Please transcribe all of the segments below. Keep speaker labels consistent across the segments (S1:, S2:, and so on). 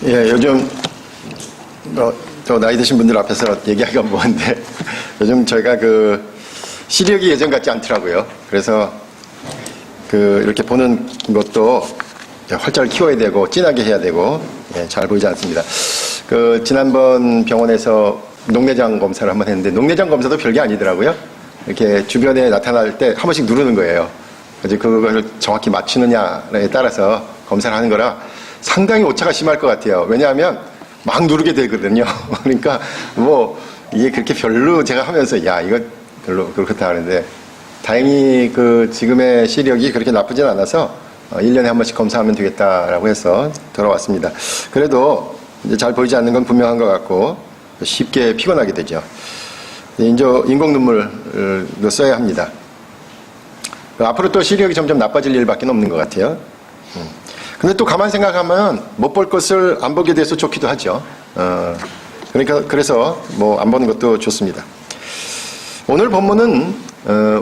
S1: 예, 요즘 저 나이 드신 분들 앞에서 얘기하기가 뭐한데 요즘 저희가 그 시력이 예전 같지 않더라고요. 그래서 그 이렇게 보는 것도 활자를 키워야 되고 진하게 해야 되고 잘 보이지 않습니다. 그 지난번 병원에서 녹내장 검사를 한번 했는데 녹내장 검사도 별게 아니더라고요. 이렇게 주변에 나타날 때 한 번씩 누르는 거예요. 그래서 그걸 정확히 맞추느냐에 따라서 검사를 하는 거라 상당히 오차가 심할 것 같아요. 왜냐하면 막 누르게 되거든요. 그러니까 뭐 이게 그렇게 별로 제가 하면서 야 이거 별로 그렇다 하는데 다행히 그 지금의 시력이 그렇게 나쁘진 않아서 1년에 한 번씩 검사하면 되겠다라고 해서 돌아왔습니다. 그래도 이제 잘 보이지 않는 건 분명한 것 같고 쉽게 피곤하게 되죠. 이제 인공 눈물도 써야 합니다. 앞으로 또 시력이 점점 나빠질 일밖에 없는 것 같아요. 근데 또 가만 생각하면 못 볼 것을 안 보게 돼서 좋기도 하죠. 그래서 뭐 안 보는 것도 좋습니다. 오늘 본문은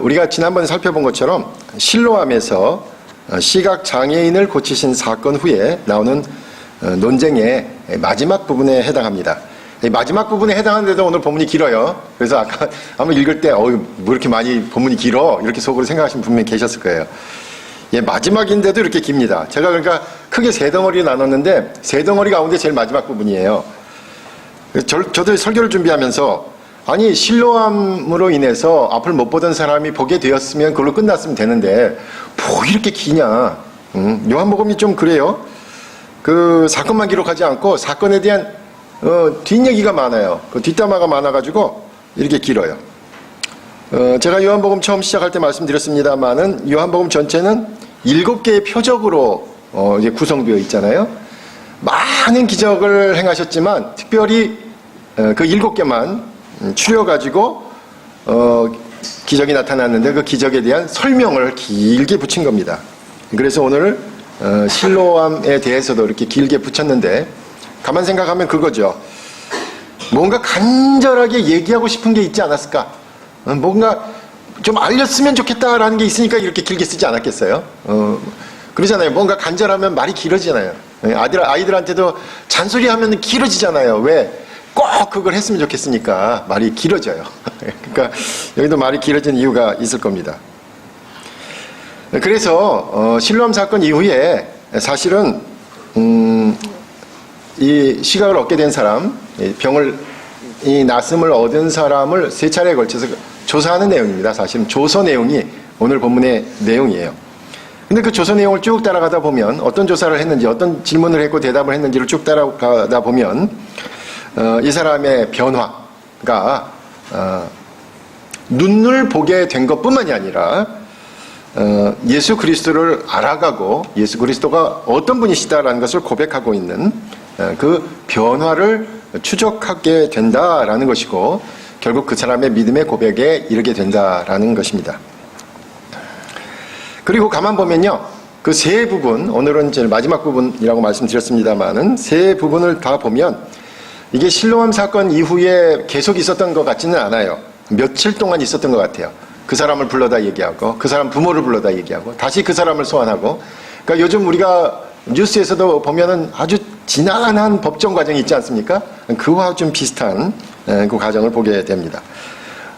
S1: 우리가 지난번에 살펴본 것처럼 실로암에서 시각 장애인을 고치신 사건 후에 나오는 논쟁의 마지막 부분에 해당합니다. 마지막 부분에 해당하는데도 오늘 본문이 길어요. 그래서 아까 한번 읽을 때 뭐 이렇게 많이 본문이 길어? 이렇게 속으로 생각하시는 분명히 계셨을 거예요. 예, 마지막인데도 이렇게 깁니다. 제가 그러니까 크게 세 덩어리 나눴는데 세 덩어리 가운데 제일 마지막 부분이에요. 저도 설교를 준비하면서 아니 실로암으로 인해서 앞을 못 보던 사람이 보게 되었으면 그걸로 끝났으면 되는데 뭐 이렇게 기냐. 요한복음이 좀 그래요. 그 사건만 기록하지 않고 사건에 대한 뒷얘기가 많아요. 그 뒷담화가 많아가지고 이렇게 길어요. 제가 요한복음 처음 시작할 때 말씀드렸습니다만은 요한복음 전체는 7개의 표적으로 이제 구성되어 있잖아요. 많은 기적을 행하셨지만 특별히 그 7개만 추려가지고 기적이 나타났는데 그 기적에 대한 설명을 길게 붙인 겁니다. 그래서 오늘 실로암에 대해서도 이렇게 길게 붙였는데 가만 생각하면 그거죠. 뭔가 간절하게 얘기하고 싶은 게 있지 않았을까? 뭔가 좀 알렸으면 좋겠다라는 게 있으니까 이렇게 길게 쓰지 않았겠어요? 그러잖아요. 뭔가 간절하면 말이 길어지잖아요. 아이들한테도 잔소리하면 길어지잖아요. 왜? 꼭 그걸 했으면 좋겠으니까 말이 길어져요. 그러니까 여기도 말이 길어지는 이유가 있을 겁니다. 그래서 실로암 사건 이후에 사실은 이 시각을 얻게 된 사람, 이 낯음을 얻은 사람을 세 차례에 걸쳐서 조사하는 내용입니다. 사실은 조서 내용이 오늘 본문의 내용이에요. 근데 그 조서 내용을 쭉 따라가다 보면 어떤 조사를 했는지, 어떤 질문을 했고 대답을 했는지를 쭉 따라가다 보면 이 사람의 변화가 눈을 보게 된 것뿐만이 아니라 예수 그리스도를 알아가고 예수 그리스도가 어떤 분이시다라는 것을 고백하고 있는 그 변화를 추적하게 된다라는 것이고 결국 그 사람의 믿음의 고백에 이르게 된다라는 것입니다. 그리고 가만 보면요. 그 세 부분, 오늘은 제일 마지막 부분이라고 말씀드렸습니다만은 세 부분을 다 보면 이게 실로암 사건 이후에 계속 있었던 것 같지는 않아요. 며칠 동안 있었던 것 같아요. 그 사람을 불러다 얘기하고 그 사람 부모를 불러다 얘기하고 다시 그 사람을 소환하고 그러니까 요즘 우리가 뉴스에서도 보면은 아주 지난한 법정 과정이 있지 않습니까? 그와 좀 비슷한 그 과정을 보게 됩니다.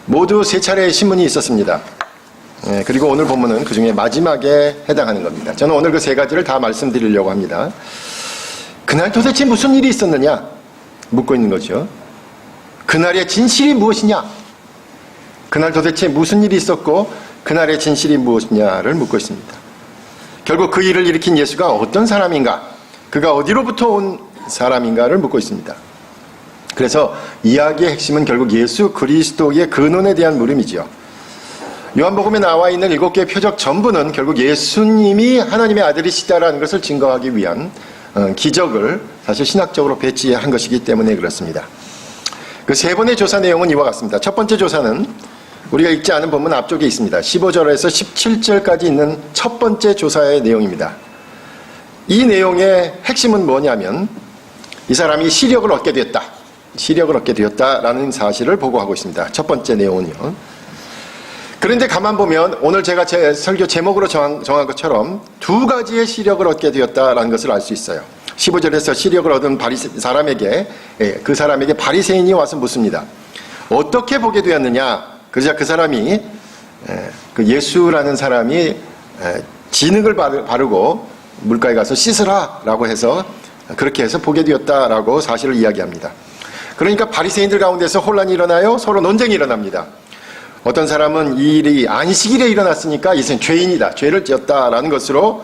S1: 모두 세 차례의 신문이 있었습니다. 그리고 오늘 본문은 그 중에 마지막에 해당하는 겁니다. 저는 오늘 그 세 가지를 다 말씀드리려고 합니다. 그날 도대체 무슨 일이 있었느냐? 묻고 있는 거죠. 그날의 진실이 무엇이냐? 그날 도대체 무슨 일이 있었고 그날의 진실이 무엇이냐를 묻고 있습니다. 결국 그 일을 일으킨 예수가 어떤 사람인가? 그가 어디로부터 온 사람인가를 묻고 있습니다. 그래서 이야기의 핵심은 결국 예수 그리스도의 근원에 대한 물음이지요. 요한복음에 나와 있는 7개의 표적 전부는 결국 예수님이 하나님의 아들이시다라는 것을 증거하기 위한 기적을 사실 신학적으로 배치한 것이기 때문에 그렇습니다. 그 세 번의 조사 내용은 이와 같습니다. 첫 번째 조사는 우리가 읽지 않은 본문 앞쪽에 있습니다. 15절에서 17절까지 있는 첫 번째 조사의 내용입니다. 이 내용의 핵심은 뭐냐면 이 사람이 시력을 얻게 되었다. 시력을 얻게 되었다라는 사실을 보고하고 있습니다. 첫 번째 내용은요. 그런데 가만 보면 오늘 제가 제 설교 제목으로 정한 것처럼 두 가지의 시력을 얻게 되었다라는 것을 알 수 있어요. 15절에서 시력을 얻은 그 사람에게 바리새인이 와서 묻습니다. 어떻게 보게 되었느냐? 그러자 그 사람이 그 예수라는 사람이 진흙을 바르고 물가에 가서 씻으라 라고 해서 그렇게 해서 보게 되었다라고 사실을 이야기합니다. 그러니까 바리새인들 가운데서 혼란이 일어나요. 서로 논쟁이 일어납니다. 어떤 사람은 이 일이 안식일에 일어났으니까 이것은 죄인이다, 죄를 지었다라는 것으로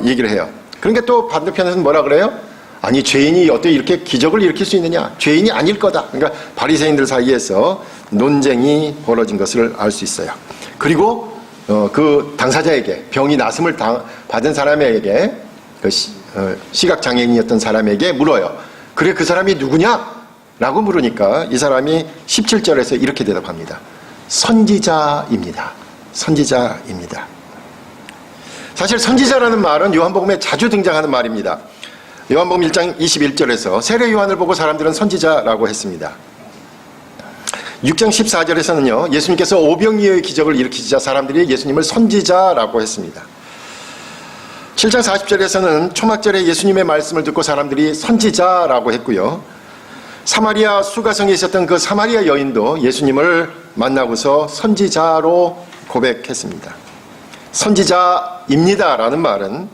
S1: 얘기를 해요. 그러니까 또 반대편에서는 뭐라 그래요? 아니, 죄인이 어떻게 이렇게 기적을 일으킬 수 있느냐? 죄인이 아닐 거다. 그러니까 바리새인들 사이에서 논쟁이 벌어진 것을 알 수 있어요. 그리고 그 당사자에게, 병이 나음을 받은 사람에게, 그 시각장애인이었던 사람에게 물어요. 그래, 그 사람이 누구냐? 라고 물으니까 이 사람이 17절에서 이렇게 대답합니다. 선지자입니다. 선지자입니다. 사실 선지자라는 말은 요한복음에 자주 등장하는 말입니다. 요한복음 1장 21절에서 세례 요한을 보고 사람들은 선지자라고 했습니다. 6장 14절에서는요, 예수님께서 오병이어의 기적을 일으키시자 사람들이 예수님을 선지자라고 했습니다. 7장 40절에서는 초막절에 예수님의 말씀을 듣고 사람들이 선지자라고 했고요. 사마리아 수가성에 있었던 그 사마리아 여인도 예수님을 만나고서 선지자로 고백했습니다. 선지자입니다라는 말은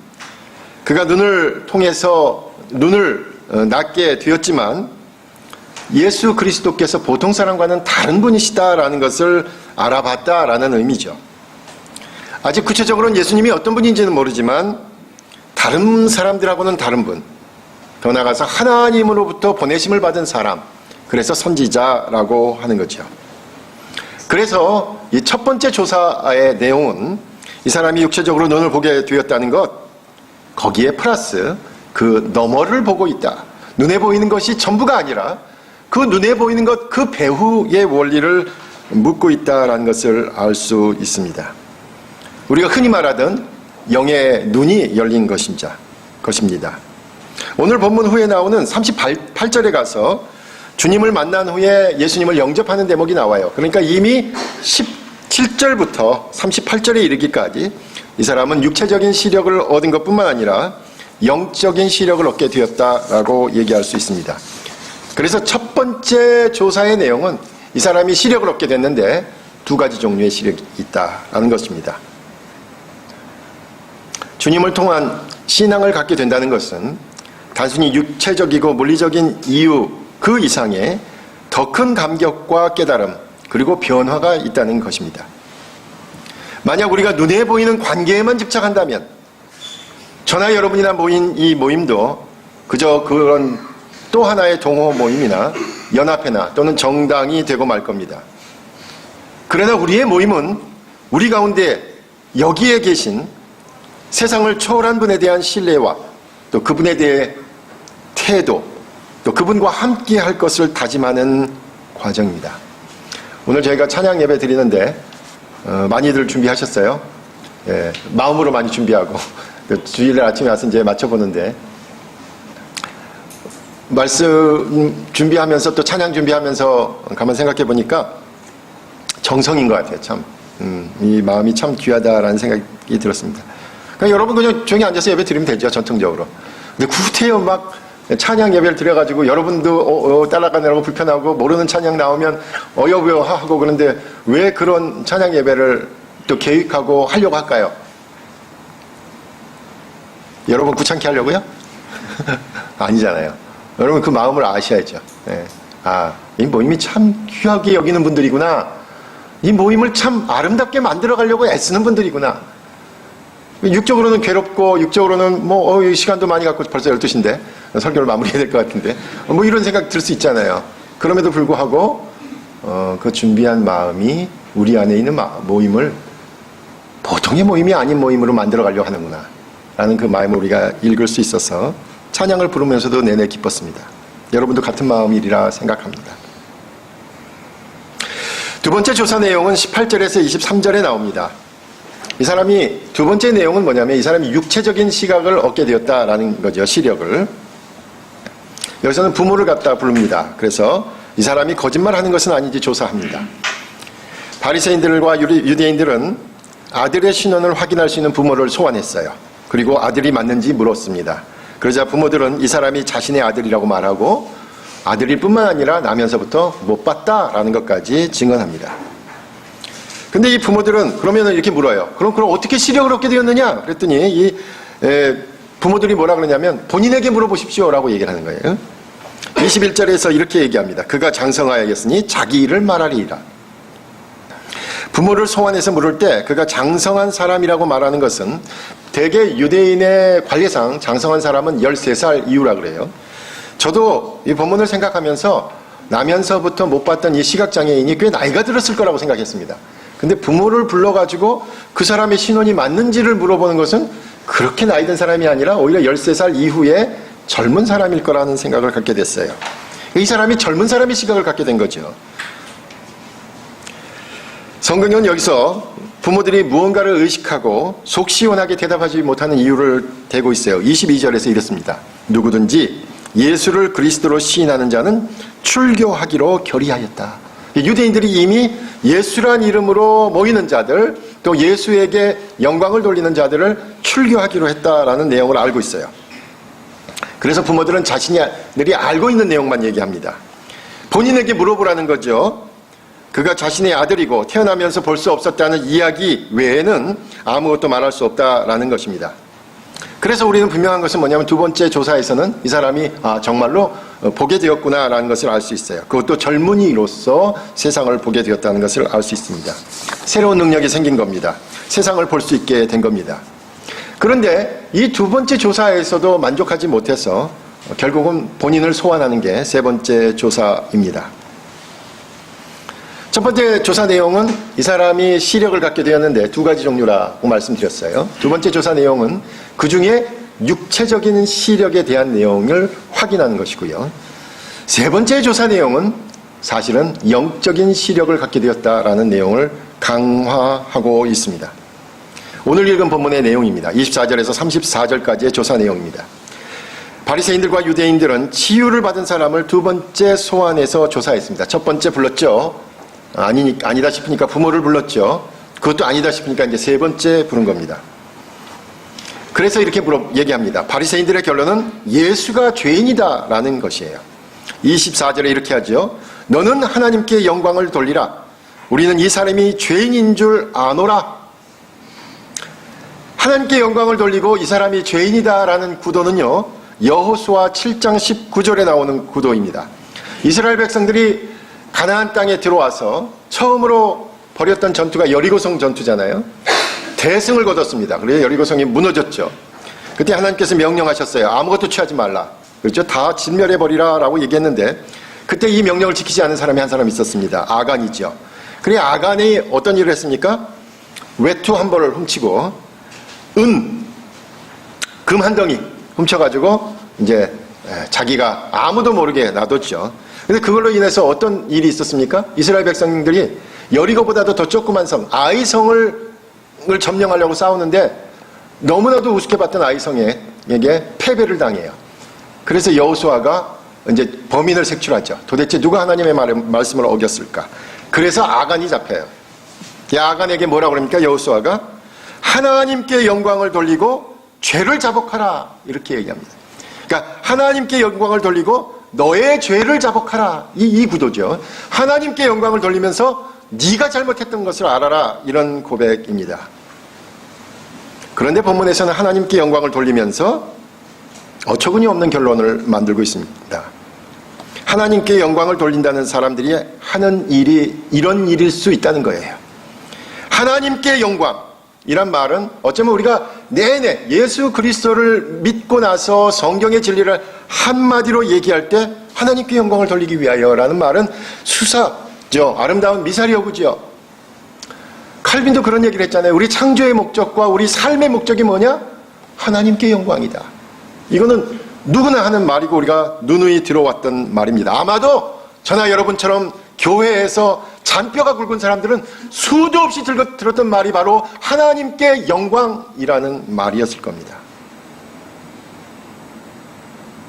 S1: 그가 눈을 통해서 눈을 낫게 되었지만 예수 그리스도께서 보통 사람과는 다른 분이시다라는 것을 알아봤다라는 의미죠. 아직 구체적으로는 예수님이 어떤 분인지는 모르지만 다른 사람들하고는 다른 분, 더 나아가서 하나님으로부터 보내심을 받은 사람, 그래서 선지자라고 하는 거죠. 그래서 이 첫 번째 조사의 내용은 이 사람이 육체적으로 눈을 보게 되었다는 것, 거기에 플러스 그 너머를 보고 있다. 눈에 보이는 것이 전부가 아니라 그 눈에 보이는 것, 그 배후의 원리를 묻고 있다는 것을 알 수 있습니다. 우리가 흔히 말하던 영의 눈이 열린 것입니다. 오늘 본문 후에 나오는 38절에 가서 주님을 만난 후에 예수님을 영접하는 대목이 나와요. 그러니까 이미 17절부터 38절에 이르기까지 이 사람은 육체적인 시력을 얻은 것뿐만 아니라 영적인 시력을 얻게 되었다라고 얘기할 수 있습니다. 그래서 첫 번째 조사의 내용은 이 사람이 시력을 얻게 됐는데 두 가지 종류의 시력이 있다라는 것입니다. 주님을 통한 신앙을 갖게 된다는 것은 단순히 육체적이고 물리적인 이유 그 이상의 더 큰 감격과 깨달음 그리고 변화가 있다는 것입니다. 만약 우리가 눈에 보이는 관계에만 집착한다면 저나 여러분이나 모인 이 모임도 그저 그런 또 하나의 동호 모임이나 연합회나 또는 정당이 되고 말 겁니다. 그러나 우리의 모임은 우리 가운데 여기에 계신 세상을 초월한 분에 대한 신뢰와 또 그분에 대해 태도, 또 그분과 함께 할 것을 다짐하는 과정입니다. 오늘 저희가 찬양 예배 드리는데 많이들 준비하셨어요? 예, 마음으로 많이 준비하고 주일날 아침에 와서 이제 맞춰보는데 말씀 준비하면서 또 찬양 준비하면서 가만 생각해 보니까 정성인 것 같아요. 참, 이 마음이 참 귀하다라는 생각이 들었습니다. 그러니까 여러분 그냥 조용히 앉아서 예배 드리면 되죠, 전통적으로. 근데 구태여 막 찬양 예배를 드려가지고 여러분도 따라가느라고 불편하고 모르는 찬양 나오면 어여부여 하고 그런데 왜 그런 찬양 예배를 또 계획하고 하려고 할까요? 여러분 귀찮게 하려고요? 아니잖아요. 여러분 그 마음을 아셔야죠. 네. 이 모임이 참 귀하게 여기는 분들이구나. 이 모임을 참 아름답게 만들어가려고 애쓰는 분들이구나. 육적으로는 괴롭고 육적으로는 시간도 많이 갖고 벌써 12시인데 설교를 마무리해야 될 것 같은데 이런 생각 들 수 있잖아요. 그럼에도 불구하고 그 준비한 마음이 우리 안에 있는 모임을 보통의 모임이 아닌 모임으로 만들어가려고 하는구나 라는 그 마음을 우리가 읽을 수 있어서 찬양을 부르면서도 내내 기뻤습니다. 여러분도 같은 마음이리라 생각합니다. 두 번째 조사 내용은 18절에서 23절에 나옵니다. 이 사람이 두 번째 내용은 뭐냐면 이 사람이 육체적인 시각을 얻게 되었다라는 거죠. 시력을. 여기서는 부모를 갖다 부릅니다. 그래서 이 사람이 거짓말하는 것은 아닌지 조사합니다. 바리새인들과 유대인들은 아들의 신원을 확인할 수 있는 부모를 소환했어요. 그리고 아들이 맞는지 물었습니다. 그러자 부모들은 이 사람이 자신의 아들이라고 말하고 아들일 뿐만 아니라 나면서부터 못 봤다라는 것까지 증언합니다. 근데 이 부모들은 그러면 이렇게 물어요. 그럼 어떻게 시력을 얻게 되었느냐? 그랬더니 부모들이 뭐라 그러냐면 본인에게 물어보십시오라고 얘기를 하는 거예요. 21절에서 이렇게 얘기합니다. 그가 장성하였으니 자기 일을 말하리이라. 부모를 소환해서 물을 때 그가 장성한 사람이라고 말하는 것은 대개 유대인의 관례상 장성한 사람은 13살 이후라 그래요. 저도 이 본문을 생각하면서 나면서부터 못 봤던 이 시각장애인이 꽤 나이가 들었을 거라고 생각했습니다. 근데 부모를 불러가지고 그 사람의 신원이 맞는지를 물어보는 것은 그렇게 나이 든 사람이 아니라 오히려 13살 이후에 젊은 사람일 거라는 생각을 갖게 됐어요. 이 사람이 젊은 사람의 시각을 갖게 된 거죠. 성경은 여기서 부모들이 무언가를 의식하고 속 시원하게 대답하지 못하는 이유를 대고 있어요. 22절에서 이렇습니다. 누구든지 예수를 그리스도로 시인하는 자는 출교하기로 결의하였다. 유대인들이 이미 예수란 이름으로 모이는 자들, 또 예수에게 영광을 돌리는 자들을 출교하기로 했다라는 내용을 알고 있어요. 그래서 부모들은 자신들이 알고 있는 내용만 얘기합니다. 본인에게 물어보라는 거죠. 그가 자신의 아들이고 태어나면서 볼 수 없었다는 이야기 외에는 아무것도 말할 수 없다라는 것입니다. 그래서 우리는 분명한 것은 뭐냐면 두 번째 조사에서는 이 사람이 정말로 보게 되었구나라는 것을 알 수 있어요. 그것도 젊은이로서 세상을 보게 되었다는 것을 알 수 있습니다. 새로운 능력이 생긴 겁니다. 세상을 볼 수 있게 된 겁니다. 그런데 이 두 번째 조사에서도 만족하지 못해서 결국은 본인을 소환하는 게 세 번째 조사입니다. 첫 번째 조사 내용은 이 사람이 시력을 갖게 되었는데 두 가지 종류라고 말씀드렸어요. 두 번째 조사 내용은 그 중에 육체적인 시력에 대한 내용을 확인하는 것이고요. 세 번째 조사 내용은 사실은 영적인 시력을 갖게 되었다라는 내용을 강화하고 있습니다. 오늘 읽은 본문의 내용입니다. 24절에서 34절까지의 조사 내용입니다. 바리새인들과 유대인들은 치유를 받은 사람을 두 번째 소환해서 조사했습니다. 첫 번째 불렀죠. 아니다 싶으니까 부모를 불렀죠. 그것도 아니다 싶으니까 이제 세 번째 부른 겁니다. 그래서 이렇게 얘기합니다. 바리새인들의 결론은 예수가 죄인이다라는 것이에요. 24절에 이렇게 하죠. 너는 하나님께 영광을 돌리라. 우리는 이 사람이 죄인인 줄 아노라. 하나님께 영광을 돌리고 이 사람이 죄인이다라는 구도는요. 여호수아 7장 19절에 나오는 구도입니다. 이스라엘 백성들이 가나안 땅에 들어와서 처음으로 벌였던 전투가 여리고성 전투잖아요. 대승을 거뒀습니다. 그래서 여리고성이 무너졌죠. 그때 하나님께서 명령하셨어요. 아무것도 취하지 말라. 그렇죠? 다 진멸해버리라 라고 얘기했는데 그때 이 명령을 지키지 않은 사람이 한 사람 있었습니다. 아간이죠. 그래 아간이 어떤 일을 했습니까? 외투 한 벌을 훔치고 금 한 덩이 훔쳐가지고 이제 자기가 아무도 모르게 놔뒀죠. 근데 그걸로 인해서 어떤 일이 있었습니까? 이스라엘 백성들이 여리고보다도 더 조그만 성, 아이성을 점령하려고 싸우는데 너무나도 우습게 봤던 아이성에게 패배를 당해요. 그래서 여호수아가 이제 범인을 색출하죠. 도대체 누가 하나님의 말씀을 어겼을까? 그래서 아간이 잡혀요. 이 아간에게 뭐라고 그럽니까? 여호수아가 하나님께 영광을 돌리고 죄를 자복하라 이렇게 얘기합니다. 그러니까 하나님께 영광을 돌리고 너의 죄를 자복하라 이 구도죠. 하나님께 영광을 돌리면서 네가 잘못했던 것을 알아라 이런 고백입니다. 그런데 본문에서는 하나님께 영광을 돌리면서 어처구니 없는 결론을 만들고 있습니다. 하나님께 영광을 돌린다는 사람들이 하는 일이 이런 일일 수 있다는 거예요. 하나님께 영광 이란 말은 어쩌면 우리가 내내 예수 그리스도를 믿고 나서 성경의 진리를 한마디로 얘기할 때 하나님께 영광을 돌리기 위하여라는 말은 수사죠. 아름다운 미사리어구죠. 칼빈도 그런 얘기를 했잖아요. 우리 창조의 목적과 우리 삶의 목적이 뭐냐? 하나님께 영광이다. 이거는 누구나 하는 말이고 우리가 누누이 들어왔던 말입니다. 아마도 저나 여러분처럼 교회에서 잔뼈가 굵은 사람들은 수도 없이 들었던 말이 바로 하나님께 영광이라는 말이었을 겁니다.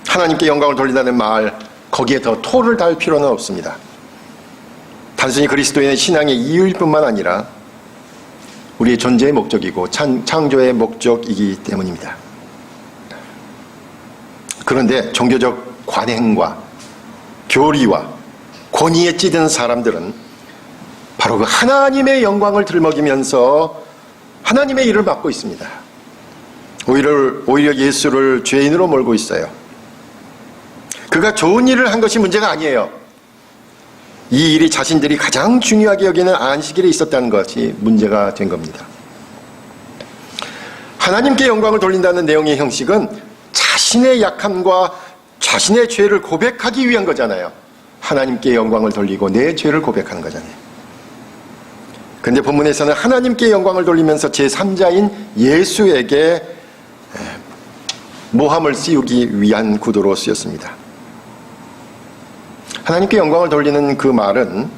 S1: 하나님께 영광을 돌린다는 말, 거기에 더 토를 달 필요는 없습니다. 단순히 그리스도인의 신앙의 이유일 뿐만 아니라 우리의 존재의 목적이고 창조의 목적이기 때문입니다. 그런데 종교적 관행과 교리와 권위에 찌든 사람들은 바로 그 하나님의 영광을 들먹이면서 하나님의 일을 맡고 있습니다. 오히려 예수를 죄인으로 몰고 있어요. 그가 좋은 일을 한 것이 문제가 아니에요. 이 일이 자신들이 가장 중요하게 여기는 안식일에 있었다는 것이 문제가 된 겁니다. 하나님께 영광을 돌린다는 내용의 형식은 자신의 약함과 자신의 죄를 고백하기 위한 거잖아요. 하나님께 영광을 돌리고 내 죄를 고백하는 거잖아요. 그런데 본문에서는 하나님께 영광을 돌리면서 제3자인 예수에게 모함을 씌우기 위한 구도로 쓰였습니다. 하나님께 영광을 돌리는 그 말은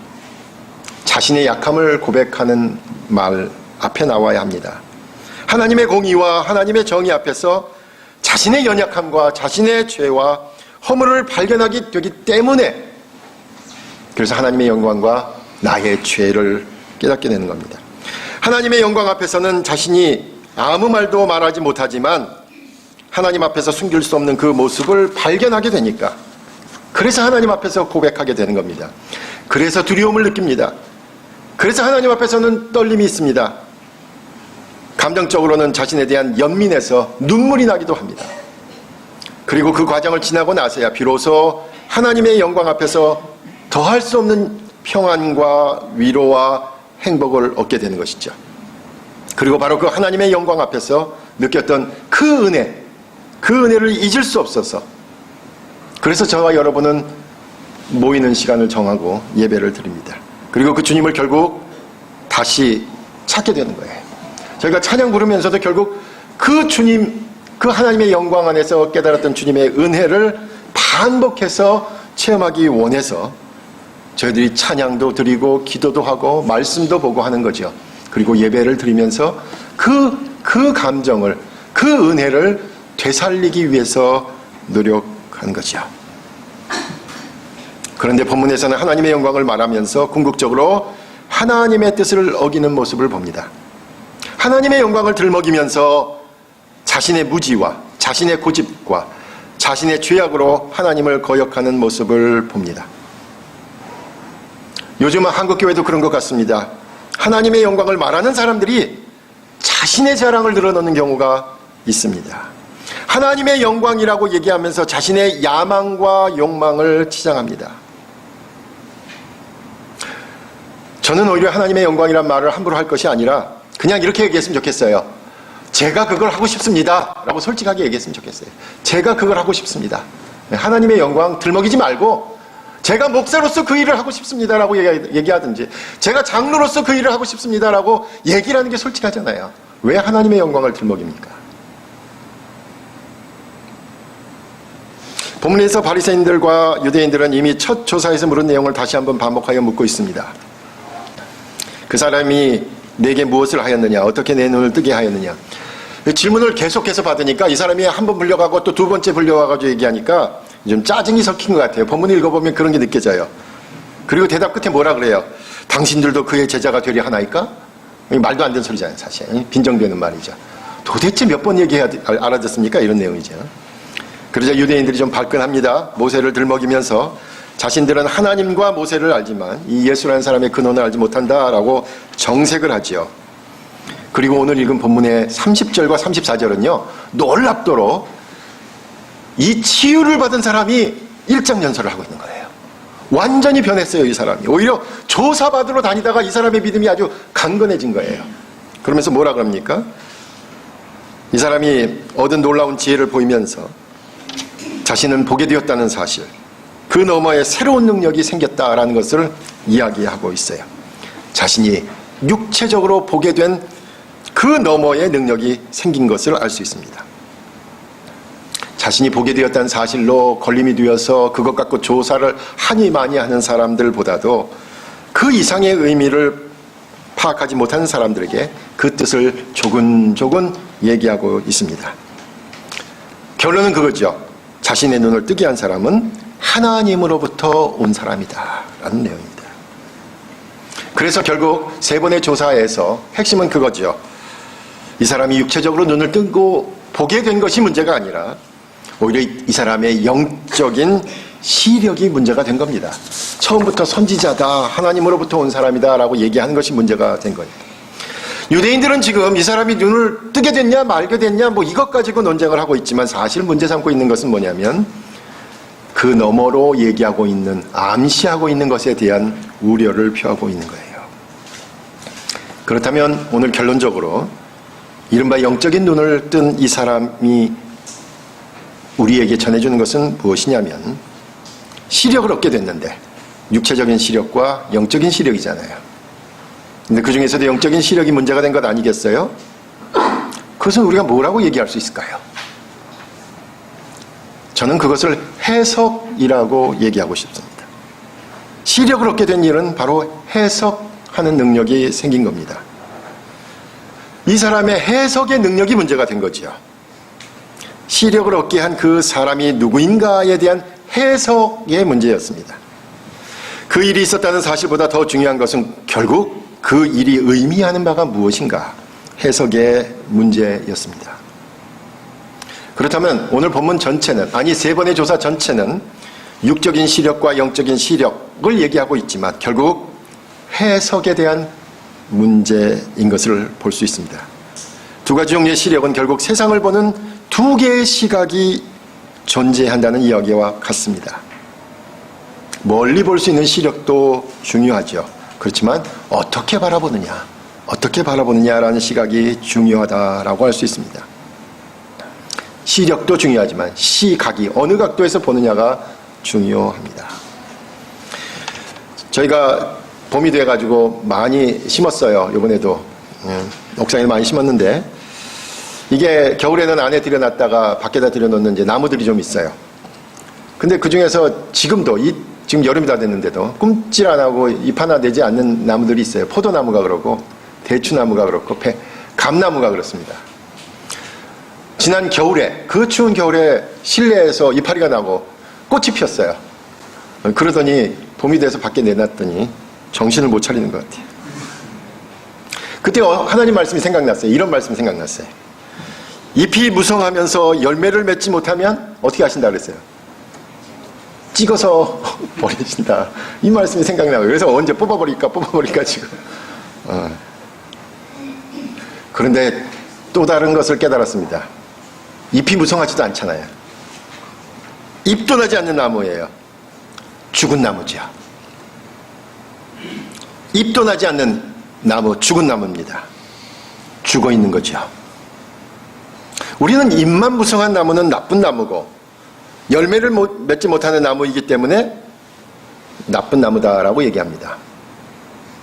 S1: 자신의 약함을 고백하는 말 앞에 나와야 합니다. 하나님의 공의와 하나님의 정의 앞에서 자신의 연약함과 자신의 죄와 허물을 발견하게 되기 때문에 그래서 하나님의 영광과 나의 죄를 깨닫게 되는 겁니다. 하나님의 영광 앞에서는 자신이 아무 말도 말하지 못하지만 하나님 앞에서 숨길 수 없는 그 모습을 발견하게 되니까 그래서 하나님 앞에서 고백하게 되는 겁니다. 그래서 두려움을 느낍니다. 그래서 하나님 앞에서는 떨림이 있습니다. 감정적으로는 자신에 대한 연민에서 눈물이 나기도 합니다. 그리고 그 과정을 지나고 나서야 비로소 하나님의 영광 앞에서 더할 수 없는 평안과 위로와 행복을 얻게 되는 것이죠. 그리고 바로 그 하나님의 영광 앞에서 느꼈던 그 은혜를 잊을 수 없어서 그래서 저와 여러분은 모이는 시간을 정하고 예배를 드립니다. 그리고 그 주님을 결국 다시 찾게 되는 거예요. 저희가 찬양 부르면서도 결국 그 주님, 그 하나님의 영광 안에서 깨달았던 주님의 은혜를 반복해서 체험하기 원해서 저희들이 찬양도 드리고 기도도 하고 말씀도 보고 하는 거죠. 그리고 예배를 드리면서 그 감정을, 그 은혜를 되살리기 위해서 노력하는 거죠. 그런데 본문에서는 하나님의 영광을 말하면서 궁극적으로 하나님의 뜻을 어기는 모습을 봅니다. 하나님의 영광을 들먹이면서 자신의 무지와 자신의 고집과 자신의 죄악으로 하나님을 거역하는 모습을 봅니다. 요즘은 한국교회도 그런 것 같습니다. 하나님의 영광을 말하는 사람들이 자신의 자랑을 늘어놓는 경우가 있습니다. 하나님의 영광이라고 얘기하면서 자신의 야망과 욕망을 치장합니다. 저는 오히려 하나님의 영광이란 말을 함부로 할 것이 아니라 그냥 이렇게 얘기했으면 좋겠어요. 제가 그걸 하고 싶습니다 라고 솔직하게 얘기했으면 좋겠어요. 제가 그걸 하고 싶습니다. 하나님의 영광 들먹이지 말고 제가 목사로서 그 일을 하고 싶습니다 라고 얘기하든지 제가 장로로서 그 일을 하고 싶습니다 라고 얘기를 하는 게 솔직하잖아요. 왜 하나님의 영광을 들먹입니까? 본문에서 바리새인들과 유대인들은 이미 첫 조사에서 물은 내용을 다시 한번 반복하여 묻고 있습니다. 그 사람이 내게 무엇을 하였느냐? 어떻게 내 눈을 뜨게 하였느냐? 질문을 계속해서 받으니까 이 사람이 한 번 불려가고 또 두 번째 불려와가지고 얘기하니까 좀 짜증이 섞인 것 같아요. 본문을 읽어보면 그런 게 느껴져요. 그리고 대답 끝에 뭐라 그래요? 당신들도 그의 제자가 되려 하나이까? 말도 안 되는 소리잖아요, 사실. 빈정되는 말이죠. 도대체 몇 번 알아듣습니까? 이런 내용이죠. 그러자 유대인들이 좀 발끈합니다. 모세를 들먹이면서 자신들은 하나님과 모세를 알지만 이 예수라는 사람의 근원을 알지 못한다라고 정색을 하지요. 그리고 오늘 읽은 본문의 30절과 34절은요. 놀랍도록 이 치유를 받은 사람이 일장연설을 하고 있는 거예요. 완전히 변했어요, 이 사람이. 오히려 조사받으러 다니다가 이 사람의 믿음이 아주 강건해진 거예요. 그러면서 뭐라 그럽니까? 이 사람이 얻은 놀라운 지혜를 보이면서 자신은 보게 되었다는 사실, 그 너머에 새로운 능력이 생겼다라는 것을 이야기하고 있어요. 자신이 육체적으로 보게 된 그 너머에 능력이 생긴 것을 알 수 있습니다. 자신이 보게 되었다는 사실로 걸림이 되어서 그것 갖고 조사를 하니 많이 하는 사람들보다도 그 이상의 의미를 파악하지 못하는 사람들에게 그 뜻을 조근조근 얘기하고 있습니다. 결론은 그거죠. 자신의 눈을 뜨게 한 사람은 하나님으로부터 온 사람이다 라는 내용입니다. 그래서 결국 세 번의 조사에서 핵심은 그거죠. 이 사람이 육체적으로 눈을 뜨고 보게 된 것이 문제가 아니라 오히려 이 사람의 영적인 시력이 문제가 된 겁니다. 처음부터 선지자다, 하나님으로부터 온 사람이다 라고 얘기하는 것이 문제가 된 거예요. 유대인들은 지금 이 사람이 눈을 뜨게 됐냐 말게 됐냐 뭐 이것 가지고 논쟁을 하고 있지만, 사실 문제 삼고 있는 것은 뭐냐면 그 너머로 얘기하고 있는, 암시하고 있는 것에 대한 우려를 표하고 있는 거예요. 그렇다면 오늘 결론적으로 이른바 영적인 눈을 뜬 이 사람이 우리에게 전해주는 것은 무엇이냐면, 시력을 얻게 됐는데 육체적인 시력과 영적인 시력이잖아요. 근데 그 중에서도 영적인 시력이 문제가 된 것 아니겠어요? 그것은 우리가 뭐라고 얘기할 수 있을까요? 저는 그것을 해석이라고 얘기하고 싶습니다. 시력을 얻게 된 일은 바로 해석하는 능력이 생긴 겁니다. 이 사람의 해석의 능력이 문제가 된 거죠. 시력을 얻게 한 그 사람이 누구인가에 대한 해석의 문제였습니다. 그 일이 있었다는 사실보다 더 중요한 것은 결국 그 일이 의미하는 바가 무엇인가, 해석의 문제였습니다. 그렇다면 오늘 본문 전체는, 아니 세 번의 조사 전체는 육적인 시력과 영적인 시력을 얘기하고 있지만 결국 해석에 대한 문제인 것을 볼 수 있습니다. 두 가지 종류의 시력은 결국 세상을 보는 두 개의 시각이 존재한다는 이야기와 같습니다. 멀리 볼 수 있는 시력도 중요하죠. 그렇지만 어떻게 바라보느냐라는 시각이 중요하다라고 할 수 있습니다. 시력도 중요하지만 시각이 어느 각도에서 보느냐가 중요합니다. 저희가 봄이 돼가지고 많이 심었어요. 이번에도 옥상에 많이 심었는데, 이게 겨울에는 안에 들여놨다가 밖에다 들여놓는 이제 나무들이 좀 있어요. 근데 그 중에서 지금도 지금 여름이 다 됐는데도 꿈질 안 하고 잎 하나 내지 않는 나무들이 있어요. 포도나무가 그렇고 대추나무가 그렇고 감나무가 그렇습니다. 지난 겨울에, 그 추운 겨울에 실내에서 이파리가 나고 꽃이 피었어요. 그러더니 봄이 돼서 밖에 내놨더니 정신을 못 차리는 것 같아요. 그때 하나님 말씀이 생각났어요. 이런 말씀이 생각났어요. 잎이 무성하면서 열매를 맺지 못하면 어떻게 하신다 그랬어요? 찍어서 버리신다. 이 말씀이 생각나요. 그래서 언제 뽑아버릴까 지금. 그런데 또 다른 것을 깨달았습니다. 잎이 무성하지도 않잖아요. 잎도 나지 않는 나무예요. 죽은 나무죠. 잎도 나지 않는 나무, 죽은 나무입니다. 죽어 있는 거죠. 우리는 잎만 무성한 나무는 나쁜 나무고, 열매를 맺지 못하는 나무이기 때문에 나쁜 나무다라고 얘기합니다.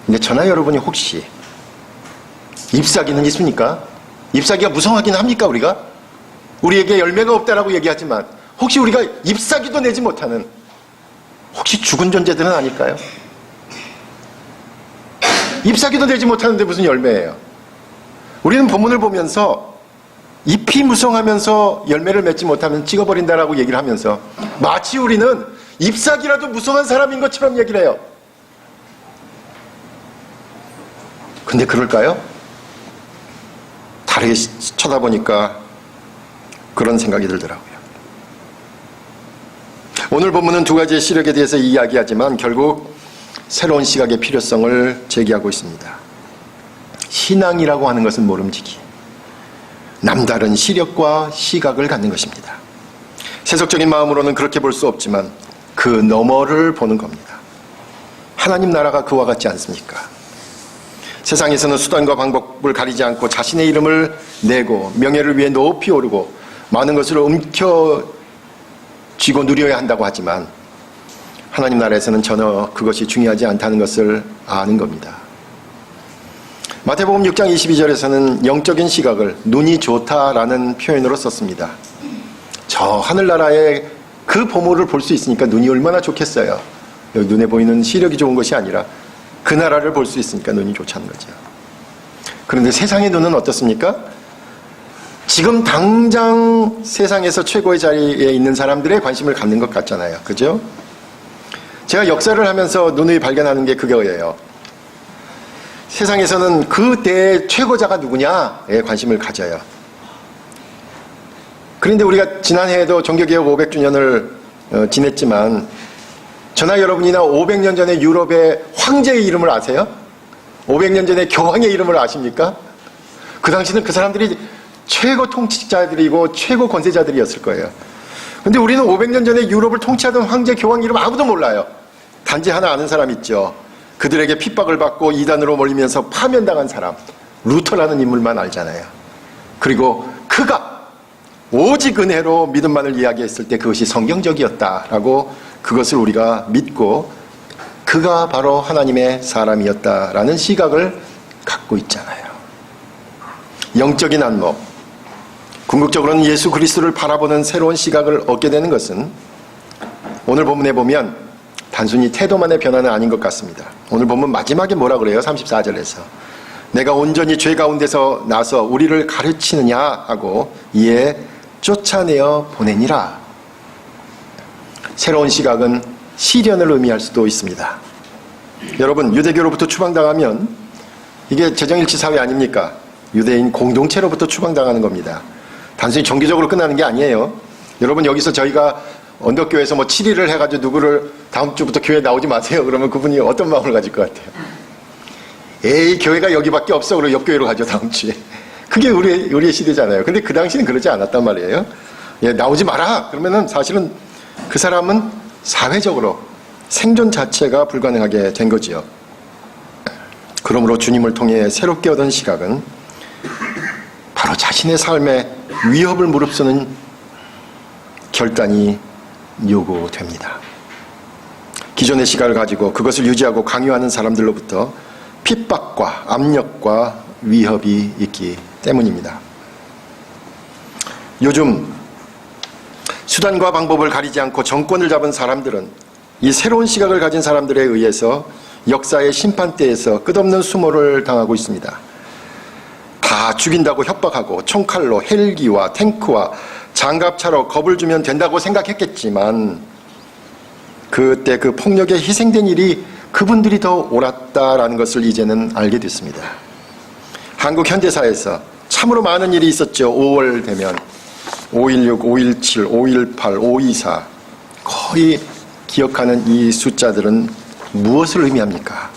S1: 근데 저나 여러분이 혹시 잎사귀는 있습니까? 잎사귀가 무성하긴 합니까, 우리가? 우리에게 열매가 없다라고 얘기하지만 혹시 우리가 잎사귀도 내지 못하는, 혹시 죽은 존재들은 아닐까요? 잎사귀도 내지 못하는데 무슨 열매예요? 우리는 본문을 보면서 잎이 무성하면서 열매를 맺지 못하면 찍어버린다라고 얘기를 하면서 마치 우리는 잎사귀라도 무성한 사람인 것처럼 얘기를 해요. 근데 그럴까요? 다르게 쳐다보니까 그런 생각이 들더라고요. 오늘 본문은 두 가지의 시력에 대해서 이야기하지만 결국 새로운 시각의 필요성을 제기하고 있습니다. 신앙이라고 하는 것은 모름지기, 남다른 시력과 시각을 갖는 것입니다. 세속적인 마음으로는 그렇게 볼 수 없지만 그 너머를 보는 겁니다. 하나님 나라가 그와 같지 않습니까? 세상에서는 수단과 방법을 가리지 않고 자신의 이름을 내고 명예를 위해 높이 오르고 많은 것을 움켜쥐고 누려야 한다고 하지만 하나님 나라에서는 전혀 그것이 중요하지 않다는 것을 아는 겁니다. 마태복음 6장 22절에서는 영적인 시각을 눈이 좋다라는 표현으로 썼습니다. 저 하늘나라의 그 보물을 볼 수 있으니까 눈이 얼마나 좋겠어요. 여기 눈에 보이는 시력이 좋은 것이 아니라 그 나라를 볼 수 있으니까 눈이 좋다는 거죠. 그런데 세상의 눈은 어떻습니까? 지금 당장 세상에서 최고의 자리에 있는 사람들의 관심을 갖는 것 같잖아요. 그죠? 제가 역사를 하면서 눈이 발견하는 게 그거예요. 세상에서는 그 때의 최고자가 누구냐에 관심을 가져요. 그런데 우리가 지난해에도 종교개혁 500주년을 지냈지만 저나 여러분이나 500년 전에 유럽의 황제의 이름을 아세요? 500년 전에 교황의 이름을 아십니까? 그 당시는 그 사람들이 최고 통치자들이고 최고 권세자들이었을 거예요. 근데 우리는 500년 전에 유럽을 통치하던 황제 교황 이름 아무도 몰라요. 단지 하나 아는 사람 있죠. 그들에게 핍박을 받고 이단으로 몰리면서 파면당한 사람, 루터라는 인물만 알잖아요. 그리고 그가 오직 은혜로 믿음만을 이야기했을 때 그것이 성경적이었다라고 그것을 우리가 믿고 그가 바로 하나님의 사람이었다라는 시각을 갖고 있잖아요. 영적인 안목, 궁극적으로는 예수 그리스도를 바라보는 새로운 시각을 얻게 되는 것은 오늘 본문에 보면 단순히 태도만의 변화는 아닌 것 같습니다. 오늘 본문 마지막에 뭐라 그래요? 34절에서 내가 온전히 죄 가운데서 나서 우리를 가르치느냐 하고 이에 쫓아내어 보내니라. 새로운 시각은 시련을 의미할 수도 있습니다. 여러분, 유대교로부터 추방당하면 이게 재정일치 사회 아닙니까? 유대인 공동체로부터 추방당하는 겁니다. 단순히 종교적으로 끝나는 게 아니에요. 여러분, 여기서 저희가 언덕교회에서 뭐 7일을 해가지고 누구를 다음 주부터 교회 나오지 마세요. 그러면 그분이 어떤 마음을 가질 것 같아요? 에이, 교회가 여기밖에 없어. 그리고 옆교회로 가죠, 다음 주에. 그게 우리의 시대잖아요. 근데 그 당시는 그러지 않았단 말이에요. 예, 나오지 마라. 그러면은 사실은 그 사람은 사회적으로 생존 자체가 불가능하게 된 거지요. 그러므로 주님을 통해 새롭게 얻은 시각은 바로 자신의 삶에 위협을 무릅쓰는 결단이 요구됩니다. 기존의 시각을 가지고 그것을 유지하고 강요하는 사람들로부터 핍박과 압력과 위협이 있기 때문입니다. 요즘 수단과 방법을 가리지 않고 정권을 잡은 사람들은 이 새로운 시각을 가진 사람들에 의해서 역사의 심판대에서 끝없는 수모를 당하고 있습니다. 다 죽인다고 협박하고 총칼로 헬기와 탱크와 장갑차로 겁을 주면 된다고 생각했겠지만 그때 그 폭력에 희생된 일이 그분들이 더 옳았다라는 것을 이제는 알게 됐습니다. 한국 현대사에서 참으로 많은 일이 있었죠. 5월 되면 5.16, 5.17, 5.18, 5.24 거의 기억하는 이 숫자들은 무엇을 의미합니까?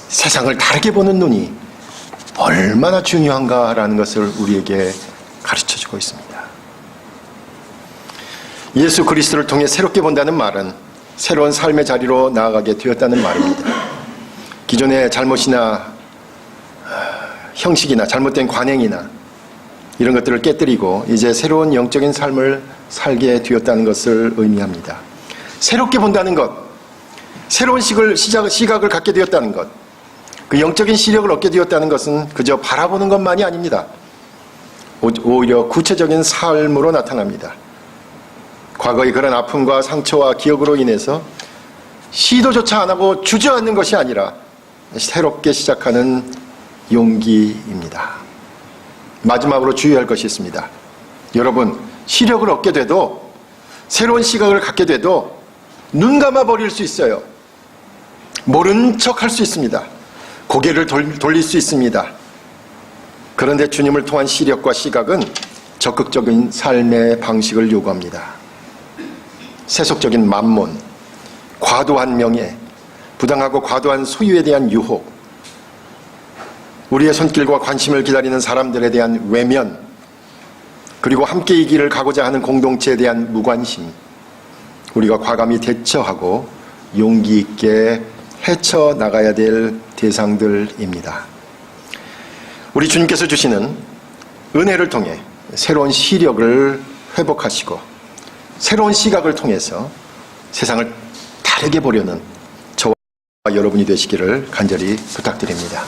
S1: 세상을 다르게 보는 눈이 얼마나 중요한가라는 것을 우리에게 가르쳐주고 있습니다. 예수 그리스도를 통해 새롭게 본다는 말은 새로운 삶의 자리로 나아가게 되었다는 말입니다. 기존의 잘못이나 형식이나 잘못된 관행이나 이런 것들을 깨뜨리고 이제 새로운 영적인 삶을 살게 되었다는 것을 의미합니다. 새롭게 본다는 것, 새로운 시각을 갖게 되었다는 것, 그 영적인 시력을 얻게 되었다는 것은 그저 바라보는 것만이 아닙니다. 오히려 구체적인 삶으로 나타납니다. 과거의 그런 아픔과 상처와 기억으로 인해서 시도조차 안 하고 주저앉는 것이 아니라 새롭게 시작하는 용기입니다. 마지막으로 주의할 것이 있습니다. 여러분, 시력을 얻게 돼도 새로운 시각을 갖게 돼도 눈 감아 버릴 수 있어요. 모른 척 할 수 있습니다. 고개를 돌릴 수 있습니다. 그런데 주님을 통한 시력과 시각은 적극적인 삶의 방식을 요구합니다. 세속적인 만몬, 과도한 명예, 부당하고 과도한 소유에 대한 유혹, 우리의 손길과 관심을 기다리는 사람들에 대한 외면, 그리고 함께 이 길을 가고자 하는 공동체에 대한 무관심, 우리가 과감히 대처하고 용기 있게 헤쳐나가야 될 대상들입니다. 우리 주님께서 주시는 은혜를 통해 새로운 시력을 회복하시고 새로운 시각을 통해서 세상을 다르게 보려는 저와 여러분이 되시기를 간절히 부탁드립니다.